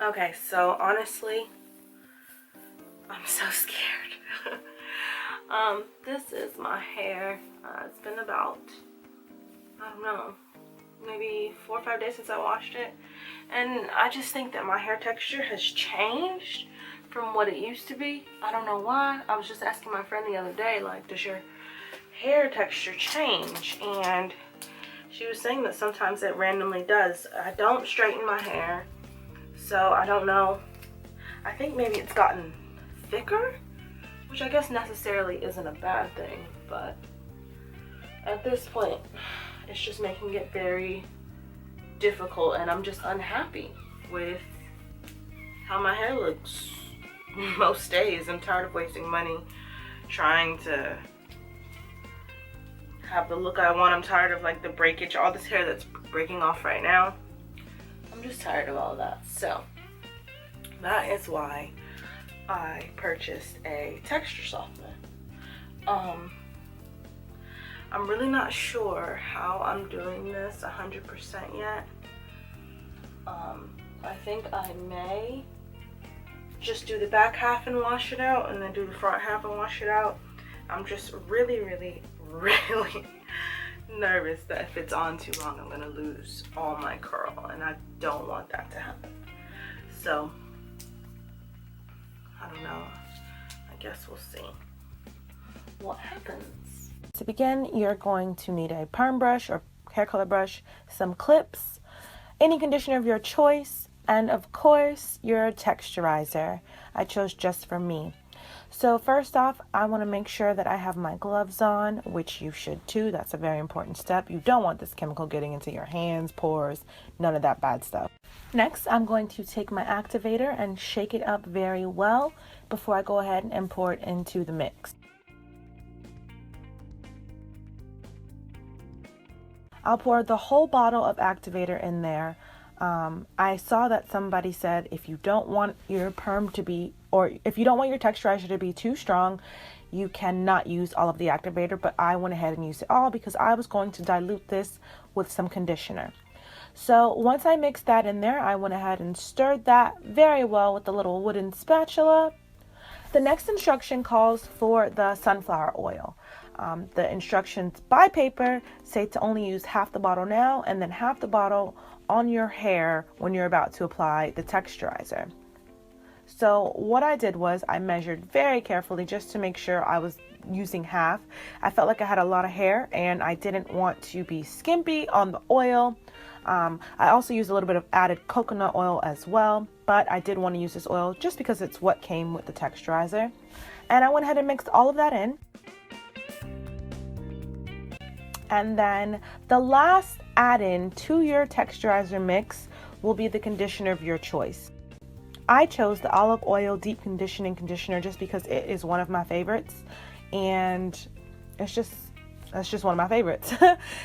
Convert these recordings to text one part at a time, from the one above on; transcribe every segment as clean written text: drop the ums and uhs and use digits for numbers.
Okay, so honestly, I'm so scared. This is my hair. It's been about, I don't know, maybe 4 or 5 days since I washed it. And I just think that my hair texture has changed from what it used to be. I don't know why. I was just asking my friend the other day, like, does your hair texture change? And she was saying that sometimes it randomly does. I don't straighten my hair, so I don't know. I think maybe it's gotten thicker, which I guess necessarily isn't a bad thing, but at this point, it's just making it very difficult, and I'm just unhappy with how my hair looks most days. I'm tired of wasting money trying to have the look I want. I'm tired of like the breakage, all this hair that's breaking off right now. I'm just tired of all of that. So that is why I purchased a texture softener. I'm really not sure how I'm doing this 100% yet. I think I may just do the back half and wash it out, and then do the front half and wash it out. I'm just really nervous that if it's on too long, I'm gonna lose all my curl, and I don't want that to happen. So I don't know. I guess we'll see what happens. To begin, you're going to need a perm brush or hair color brush, some clips, any conditioner of your choice, and of course your texturizer. I chose Just For Me. So first off, I want to make sure that I have my gloves on, which you should too. That's a very important step. You don't want this chemical getting into your hands, pores, none of that bad stuff. Next, I'm going to take my activator and shake it up very well before I go ahead and pour it into the mix. I'll pour the whole bottle of activator in there. I saw that somebody said if you don't want your perm to be, or if you don't want your texturizer to be too strong, you cannot use all of the activator, but I went ahead and used it all because I was going to dilute this with some conditioner. So once I mixed that in there, I went ahead and stirred that very well with the little wooden spatula. The next instruction calls for the sunflower oil. The instructions by paper say to only use half the bottle now and then half the bottle on your hair when you're about to apply the texturizer. So what I did was I measured very carefully just to make sure I was using half. I felt like I had a lot of hair and I didn't want to be skimpy on the oil. I also used a little bit of added coconut oil as well, but I did want to use this oil just because it's what came with the texturizer. And I went ahead and mixed all of that in. And then the last add-in to your texturizer mix will be the conditioner of your choice. I chose the olive oil deep conditioning conditioner just because it is one of my favorites, and it's just one of my favorites.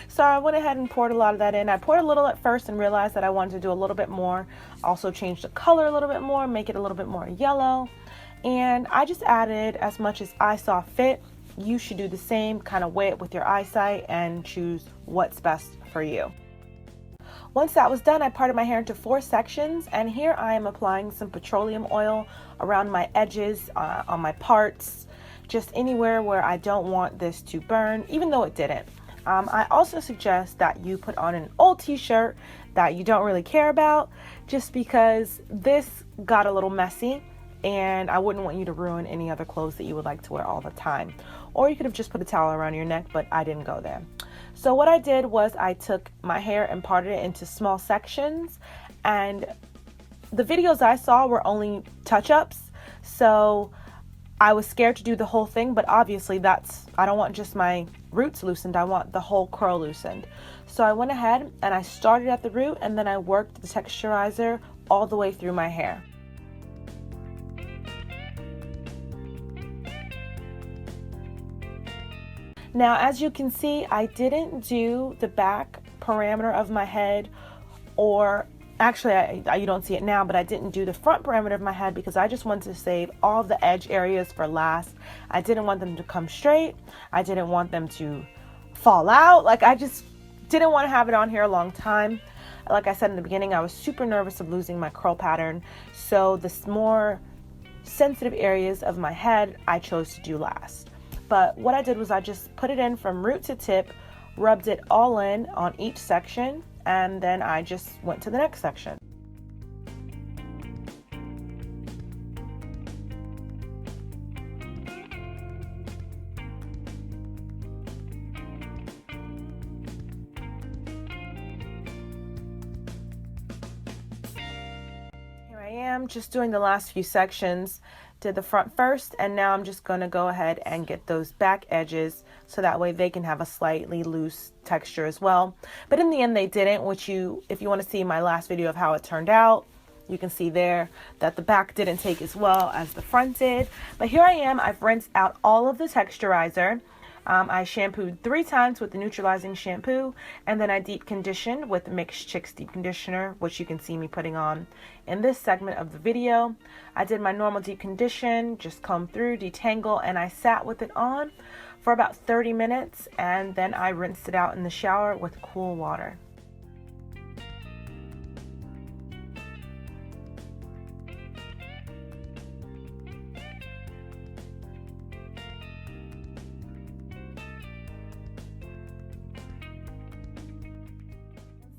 So I went ahead and poured a lot of that in. I poured a little at first and realized that I wanted to do a little bit more. Also change the color a little bit more, make it a little bit more yellow. And I just added as much as I saw fit. You should do the same, kind of weigh it with your eyesight and choose what's best for you. Once that was done, I parted my hair into 4 sections, and here I am applying some petroleum oil around my edges, on my parts, just anywhere where I don't want this to burn, even though it didn't. I also suggest that you put on an old t-shirt that you don't really care about, just because this got a little messy and I wouldn't want you to ruin any other clothes that you would like to wear all the time. Or you could have just put a towel around your neck, but I didn't go there. So what I did was I took my hair and parted it into small sections, and the videos I saw were only touch-ups, so I was scared to do the whole thing, but obviously I don't want just my roots loosened, I want the whole curl loosened. So I went ahead and I started at the root, and then I worked the texturizer all the way through my hair. Now, as you can see, I didn't do the back parameter of my head, or actually, you don't see it now, but I didn't do the front parameter of my head because I just wanted to save all the edge areas for last. I didn't want them to come straight. I didn't want them to fall out. Like, I just didn't want to have it on here a long time. Like I said in the beginning, I was super nervous of losing my curl pattern. So the more sensitive areas of my head, I chose to do last. But what I did was I just put it in from root to tip, rubbed it all in on each section, and then I just went to the next section. I am just doing the last few sections. Did the front first, and now I'm just going to go ahead and get those back edges so that way they can have a slightly loose texture as well. But in the end they didn't, which if you want to see my last video of how it turned out, you can see there that the back didn't take as well as the front did. But here I am, I've rinsed out all of the texturizer. I shampooed 3 times with the neutralizing shampoo, and then I deep conditioned with Mix Chicks deep conditioner, which you can see me putting on in this segment of the video. I did my normal deep condition, just comb through, detangle, and I sat with it on for about 30 minutes, and then I rinsed it out in the shower with cool water.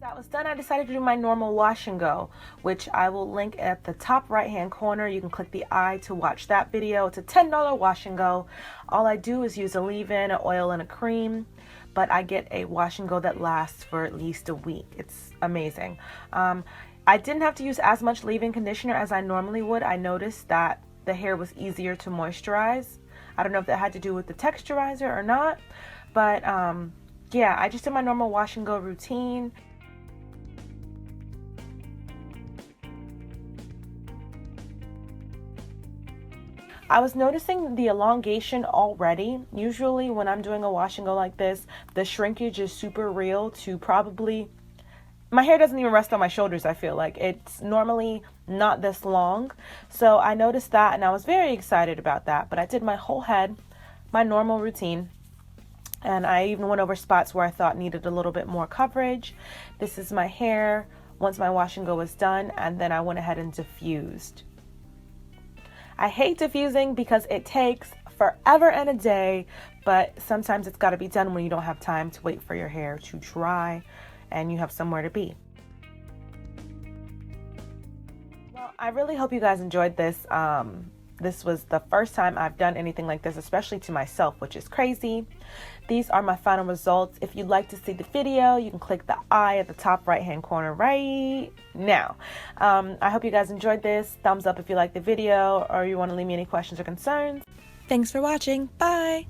That was done, I decided to do my normal wash and go, which I will link at the top right hand corner. You can click the I to watch that video. It's a $10 wash and go. All I do is use a leave-in, an oil, and a cream, but I get a wash and go that lasts for at least a week. It's amazing. I didn't have to use as much leave-in conditioner as I normally would. I noticed that the hair was easier to moisturize. I don't know if that had to do with the texturizer or not, but yeah, I just did my normal wash and go routine. I was noticing the elongation already. Usually when I'm doing a wash and go like this, the shrinkage is super real to probably, my hair doesn't even rest on my shoulders, I feel like. It's normally not this long. So I noticed that and I was very excited about that. But I did my whole head, my normal routine. And I even went over spots where I thought needed a little bit more coverage. This is my hair once my wash and go was done, and then I went ahead and diffused. I hate diffusing because it takes forever and a day, but sometimes it's got to be done when you don't have time to wait for your hair to dry and you have somewhere to be. Well, I really hope you guys enjoyed this. This was the first time I've done anything like this, especially to myself, which is crazy. These are my final results. If you'd like to see the video, you can click the I at the top right hand corner right now. I hope you guys enjoyed this. Thumbs up if you like the video or you want to leave me any questions or concerns. Thanks for watching. Bye.